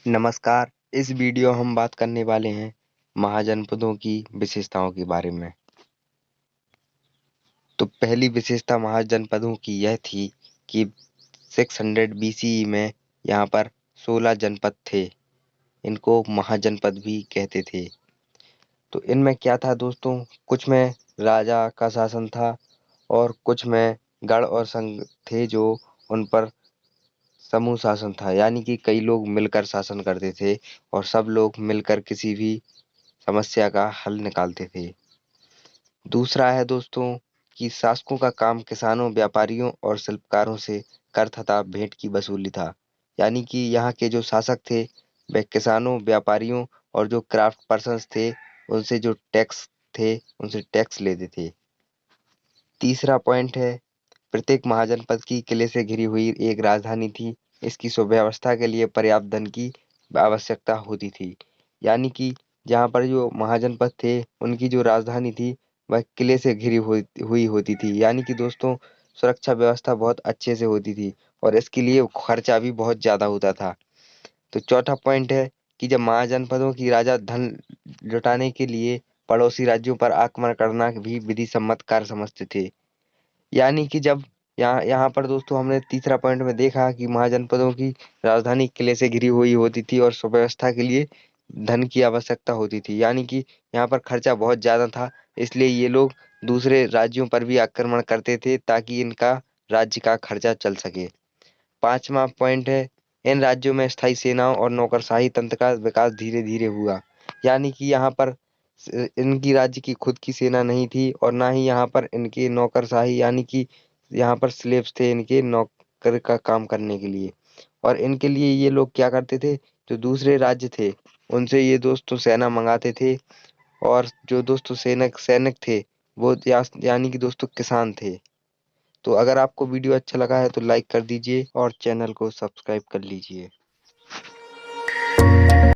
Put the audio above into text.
नमस्कार। इस वीडियो हम बात करने वाले हैं महाजनपदों की विशेषताओं के बारे में। तो पहली विशेषता महाजनपदों की यह थी कि 600 बीसीई में यहाँ पर 16 जनपद थे। इनको महाजनपद भी कहते थे। तो इनमें क्या था दोस्तों, कुछ में राजा का शासन था और कुछ में गढ़ और संघ थे जो उन पर समूह शासन था, यानी कि कई लोग मिलकर शासन करते थे और सब लोग मिलकर किसी भी समस्या का हल निकालते थे। दूसरा है दोस्तों कि शासकों का काम किसानों, व्यापारियों और शिल्पकारों से कर तथा भेंट की वसूली था। यानी कि यहाँ के जो शासक थे वे किसानों, व्यापारियों और जो क्राफ्ट पर्सन्स थे उनसे जो टैक्स थे उनसे टैक्स लेते थे। तीसरा पॉइंट है, प्रत्येक महाजनपद की किले से घिरी हुई एक राजधानी थी। इसकी सुव्यवस्था के लिए पर्याप्त धन की आवश्यकता होती थी। यानी कि जहाँ पर जो महाजनपद थे उनकी जो राजधानी थी वह किले से घिरी हुई होती थी। यानी कि दोस्तों सुरक्षा व्यवस्था बहुत अच्छे से होती थी और इसके लिए खर्चा भी बहुत ज्यादा होता था। तो चौथा पॉइंट है कि जब महाजनपदों की राजा धन जुटाने के लिए पड़ोसी राज्यों पर आक्रमण करना भी विधि सम्मत कार्य समझते थे। यानी कि जब यहाँ यहाँ पर दोस्तों हमने तीसरा पॉइंट में देखा कि महाजनपदों की राजधानी किले से घिरी हुई होती थी और सुव्यवस्था के लिए धन की आवश्यकता होती थी। यानी कि यहाँ पर खर्चा बहुत ज्यादा था, इसलिए ये लोग दूसरे राज्यों पर भी आक्रमण करते थे ताकि इनका राज्य का खर्चा चल सके। पांचवा पॉइंट है, इन राज्यों में स्थायी सेनाओं और नौकरशाही तंत्र का विकास धीरे धीरे हुआ। यानी कि यहाँ पर इनकी राज्य की खुद की सेना नहीं थी और ना ही यहाँ पर इनके नौकरशाही, यानी कि यहाँ पर स्लेव्स थे इनके नौकर का काम करने के लिए। और इनके लिए ये लोग क्या करते थे, जो दूसरे राज्य थे उनसे ये दोस्तों सेना मंगाते थे। और जो दोस्तों सैनिक सैनिक थे वो यानी कि दोस्तों किसान थे। तो अगर आपको वीडियो अच्छा लगा है तो लाइक कर दीजिए और चैनल को सब्सक्राइब कर लीजिए।